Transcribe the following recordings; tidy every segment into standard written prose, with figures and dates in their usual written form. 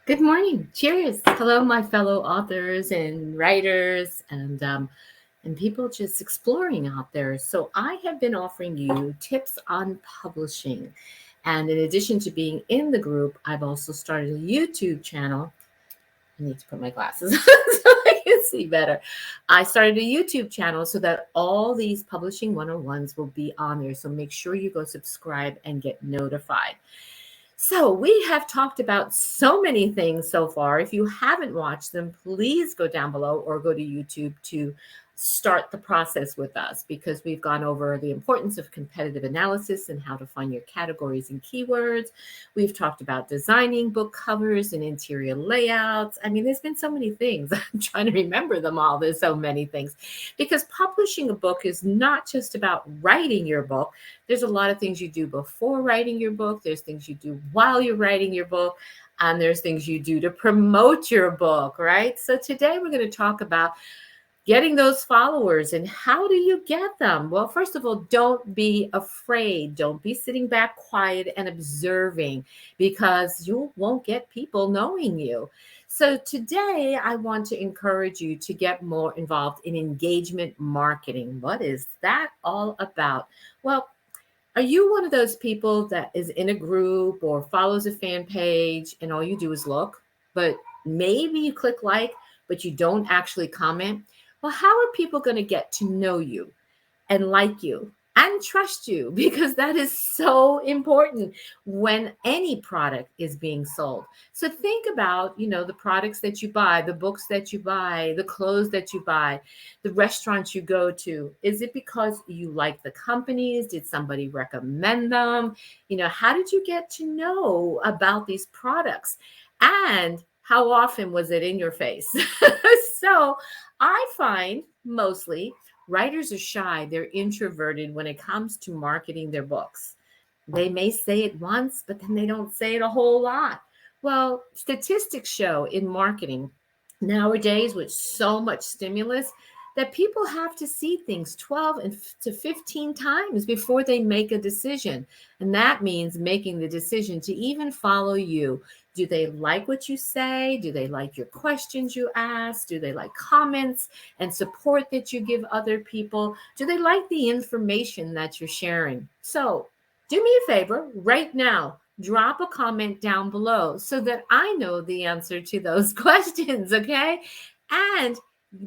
Good morning. Cheers. Hello, my fellow authors and writers and people just exploring out there. So, I have been offering you tips on publishing. And in addition to being in the group, I've also started a YouTube channel. I need to put my glasses on so I can see better. I started a YouTube channel so that all these publishing 101s will be on there. So, make sure you go subscribe and get notified. So, we have talked about so many things so far. If you haven't watched them, please go down below or go to YouTube to start the process with us because we've gone over the importance of competitive analysis and how to find your categories and keywords. We've talked about designing book covers and interior layouts. I mean, there's been so many things. I'm trying to remember them all. There's so many things because publishing a book is not just about writing your book. There's a lot of things you do before writing your book. There's things you do while you're writing your book. And there's things you do to promote your book, right? So today we're going to talk about getting those followers and how do you get them? Well, first of all, don't be afraid. Don't be sitting back quiet and observing because you won't get people knowing you. So today I want to encourage you to get more involved in engagement marketing. What is that all about? Well, are you one of those people that is in a group or follows a fan page and all you do is look, but maybe you click like, but you don't actually comment? Well, how are people going to get to know you and like you and trust you? Because that is so important when any product is being sold. So think about, the products that you buy, the books that you buy, the clothes that you buy, the restaurants you go to. Is it because you like the companies? Did somebody recommend them? How did you get to know about these products? And how often was it in your face? So I find mostly writers are shy, they're introverted when it comes to marketing their books. They may say it once, but then they don't say it a whole lot. Well, statistics show in marketing nowadays with so much stimulus that people have to see things 12 and to 15 times before they make a decision. And that means making the decision to even follow you. Do they like what you say? Do they like your questions you ask? Do they like comments and support that you give other people? Do they like the information that you're sharing? So, do me a favor right now. Drop a comment down below so that I know the answer to those questions, okay? And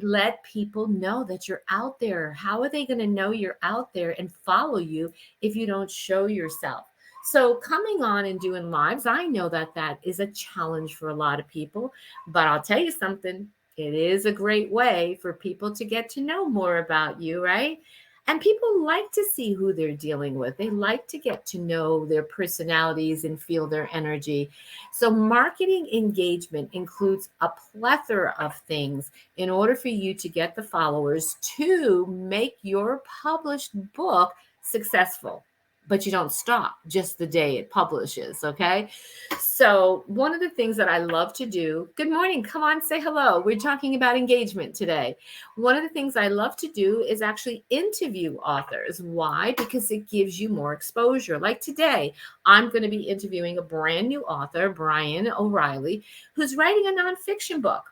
let people know that you're out there. How are they going to know you're out there and follow you if you don't show yourself? So, coming on and doing lives, I know that that is a challenge for a lot of people, but I'll tell you something. It is a great way for people to get to know more about you, right? And people like to see who they're dealing with. They like to get to know their personalities and feel their energy. So, marketing engagement includes a plethora of things in order for you to get the followers to make your published book successful. But you don't stop just the day it publishes, okay? So, one of the things that I love to do, good morning, come on, say hello. We're talking about engagement today. One of the things I love to do is actually interview authors. Why? Because it gives you more exposure. Like today, I'm going to be interviewing a brand new author, Brian O'Reilly, who's writing a nonfiction book.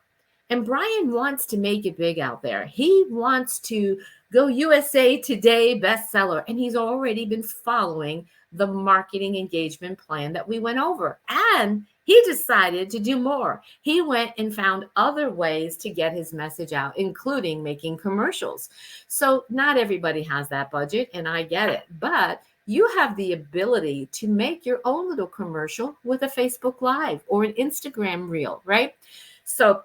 And Brian wants to make it big out there. He wants to go USA Today bestseller, and he's already been following the marketing engagement plan that we went over. And he decided to do more. He went and found other ways to get his message out, including making commercials. So, not everybody has that budget, and I get it, but you have the ability to make your own little commercial with a Facebook Live or an Instagram reel, right? So,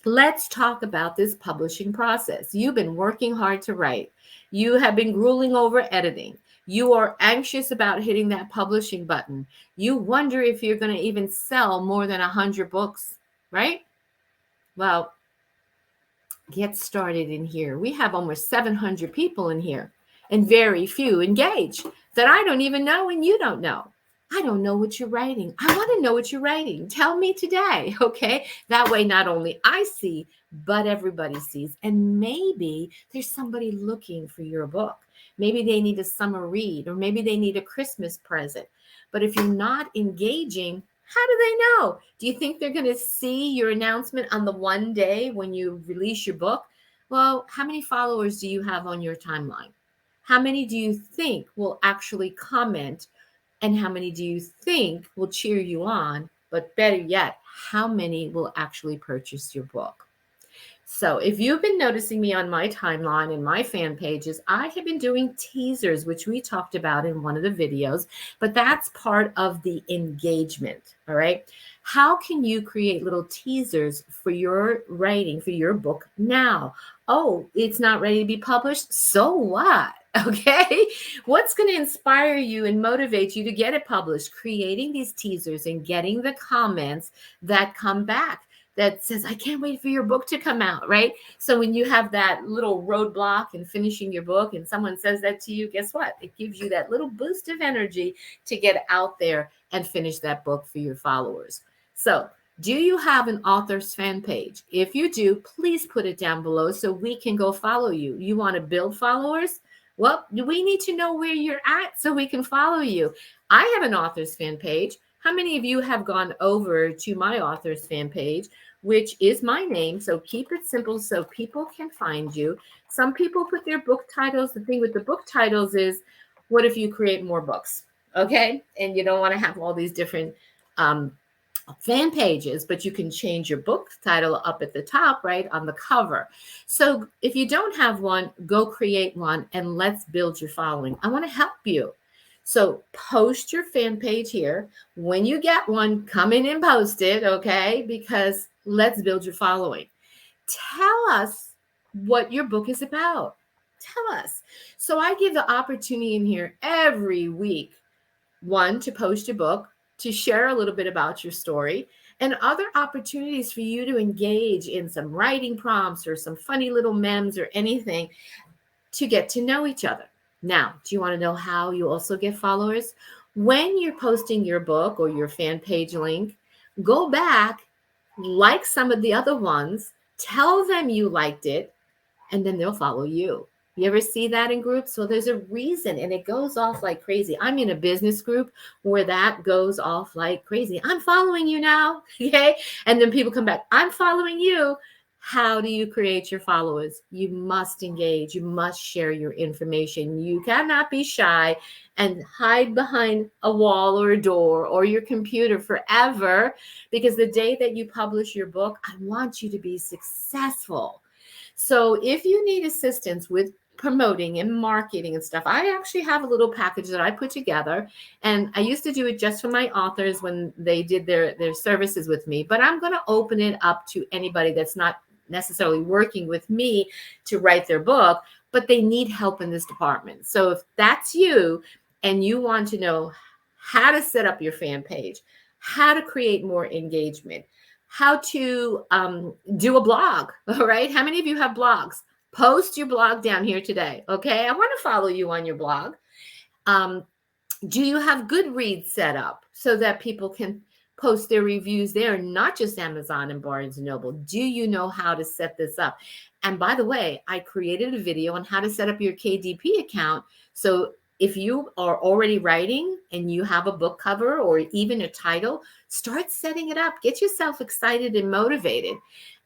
let's talk about this publishing process. You've been working hard to write. You have been grueling over editing. You are anxious about hitting that publishing button. You wonder if you're going to even sell more than 100 books, right? Well, get started in here. We have almost 700 people in here and very few engaged that I don't even know and you don't know. I don't know what you're writing. I want to know what you're writing. Tell me today, okay? That way, not only I see, but everybody sees. And maybe there's somebody looking for your book. Maybe they need a summer read, or maybe they need a Christmas present. But if you're not engaging, How do they know? Do you think they're going to see your announcement on the one day when you release your book? Well, how many followers do you have on your timeline? How many do you think will actually comment? And how many do you think will cheer you on? But better yet, how many will actually purchase your book? So, if you've been noticing me on my timeline and my fan pages, I have been doing teasers, which we talked about in one of the videos, but that's part of the engagement. All right. How can you create little teasers for your writing, for your book now? Oh, it's not ready to be published. So what? Okay. What's going to inspire you and motivate you to get it published? Creating these teasers and getting the comments that come back that says, I can't wait for your book to come out, right? So when you have that little roadblock in finishing your book and someone says that to you, guess what? It gives you that little boost of energy to get out there and finish that book for your followers. So do you have an author's fan page? If you do, please put it down below so we can go follow you. You want to build followers? Well, we need to know where you're at so we can follow you. I have an author's fan page. How many of you have gone over to my author's fan page, which is my name? So keep it simple so people can find you. Some people put their book titles. The thing with the book titles is, what if you create more books? Okay. And you don't want to have all these different fan pages, but you can change your book title up at the top, right, on the cover. So if you don't have one, go create one and let's build your following. I want to help you. So post your fan page here. When you get one, come in and post it, okay? Because let's build your following. Tell us what your book is about. Tell us. So I give the opportunity in here every week, one, to post your book, to share a little bit about your story, and other opportunities for you to engage in some writing prompts or some funny little memes or anything to get to know each other. Now, do you want to know how you also get followers? When you're posting your book or your fan page link, go back, like some of the other ones, tell them you liked it, and then they'll follow you. You ever see that in groups? So there's a reason, and it goes off like crazy. I'm in a business group where that goes off like crazy. I'm following you now, okay? And then people come back, I'm following you. How do you create your followers? You must engage. You must share your information. You cannot be shy and hide behind a wall or a door or your computer forever, because the day that you publish your book, I want you to be successful. So if you need assistance with promoting and marketing and stuff, I actually have a little package that I put together. And I used to do it just for my authors when they did their services with me. But I'm going to open it up to anybody that's not necessarily working with me to write their book, but they need help in this department. So if that's you and you want to know how to set up your fan page, how to create more engagement, how to do a blog, all right? How many of you have blogs? Post your blog down here today, okay? I want to follow you on your blog. Do you have Goodreads set up so that people can post their reviews there, not just Amazon and Barnes and Noble? Do you know how to set this up? And by the way, I created a video on how to set up your KDP account. So if you are already writing and you have a book cover or even a title, start setting it up. Get yourself excited and motivated.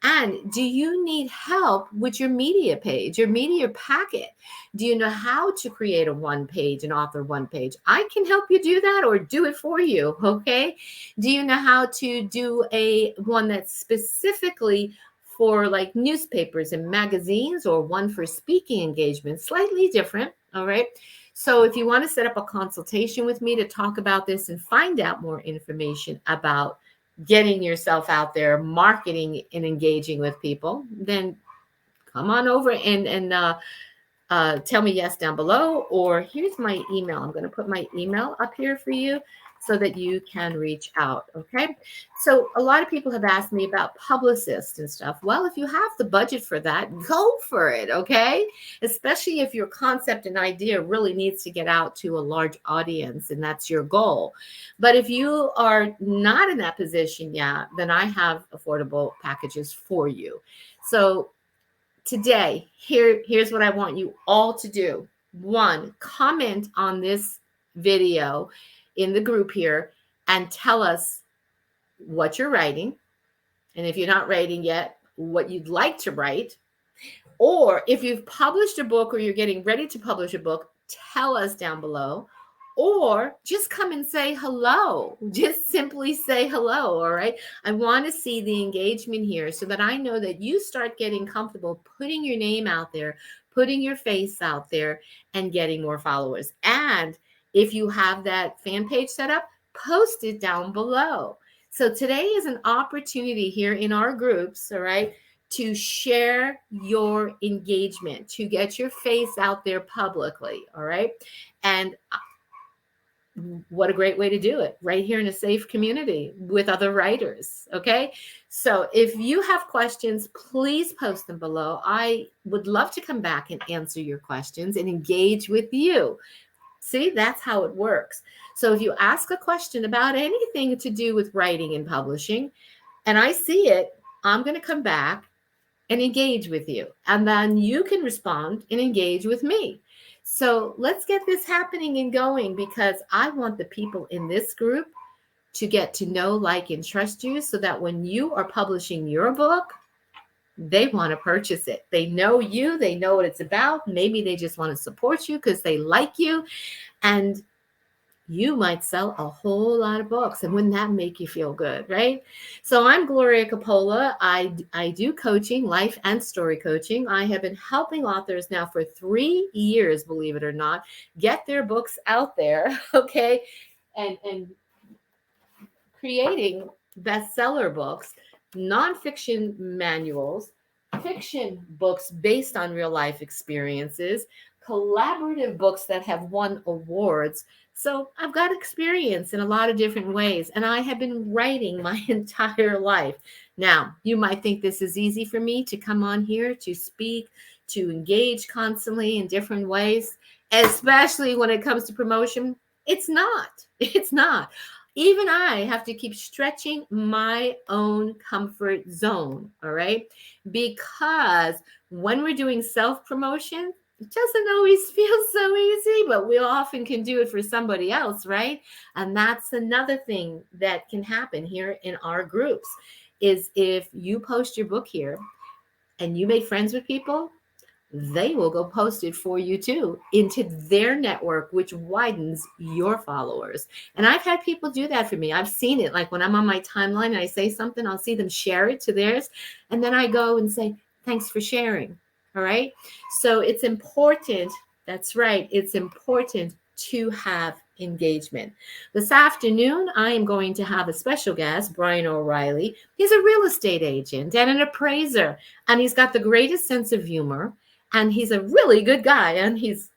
And do you need help with your media page, your media packet? Do you know how to create a one page, an author one page? I can help you do that or do it for you, okay? Do you know how to do a one that's specifically for like newspapers and magazines, or one for speaking engagements? Slightly different, all right? So if you want to set up a consultation with me to talk about this and find out more information about getting yourself out there, marketing and engaging with people, then come on over and tell me yes down below. Or here's my email. I'm going to put my email up here for you so that you can reach out. Okay. So a lot of people have asked me about publicists and stuff. Well, if you have the budget for that, go for it. Okay. Especially if your concept and idea really needs to get out to a large audience and that's your goal. But if you are not in that position yet, then I have affordable packages for you. So today, here's what I want you all to do. One, comment on this video in the group here and tell us what you're writing. And if you're not writing yet, what you'd like to write. Or if you've published a book or you're getting ready to publish a book, tell us down below. Or just come and say hello. Just simply say hello. All right. I want to see the engagement here so that I know that you start getting comfortable putting your name out there, putting your face out there, and getting more followers. And if you have that fan page set up, post it down below. So today is an opportunity here in our groups, all right, to share your engagement, to get your face out there publicly, all right? And what a great way to do it, right here in a safe community with other writers, okay? So if you have questions, please post them below. I would love to come back and answer your questions and engage with you. See, that's how it works. So if you ask a question about anything to do with writing and publishing, and I see it, I'm going to come back and engage with you. And then you can respond and engage with me. So let's get this happening and going, because I want the people in this group to get to know, like, and trust you so that when you are publishing your book, they want to purchase it. They know you, they know what it's about. Maybe they just want to support you because they like you. And you might sell a whole lot of books. And wouldn't that make you feel good, right? So I'm Gloria Coppola. I do coaching, life and story coaching. I have been helping authors now for 3 years, believe it or not, get their books out there, okay? And creating bestseller books, nonfiction manuals, fiction books based on real life experiences, collaborative books that have won awards. So I've got experience in a lot of different ways, and I have been writing my entire life. Now, you might think this is easy for me to come on here to speak, to engage constantly in different ways, especially when it comes to promotion. It's not. It's not. Even I have to keep stretching my own comfort zone, all right? Because when we're doing self-promotion, it doesn't always feel so easy, but we often can do it for somebody else, right? And that's another thing that can happen here in our groups is if you post your book here and you make friends with people, they will go post it for you too into their network, which widens your followers. And I've had people do that for me. I've seen it. Like when I'm on my timeline and I say something, I'll see them share it to theirs. And then I go and say, thanks for sharing. All right. So it's important. That's right. It's important to have engagement. This afternoon, I am going to have a special guest, Brian O'Reilly. He's a real estate agent and an appraiser, and he's got the greatest sense of humor. And he's a really good guy, and he's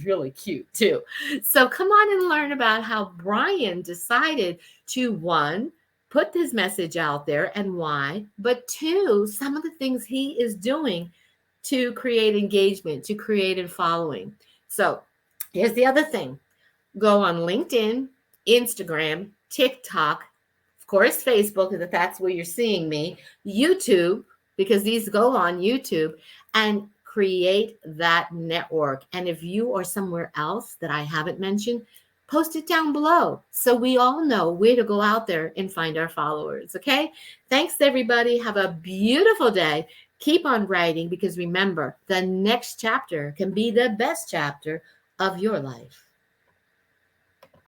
really cute too. So come on and learn about how Brian decided to, one, put this message out there and why, but two, some of the things he is doing to create engagement, to create a following. So here's the other thing. Go on LinkedIn, Instagram, TikTok, of course, Facebook, if that's where you're seeing me, YouTube, because these go on YouTube, and create that network. And if you are somewhere else that I haven't mentioned, post it down below so we all know where to go out there and find our followers. Okay. Thanks, everybody. Have a beautiful day. Keep on writing, because remember, the next chapter can be the best chapter of your life.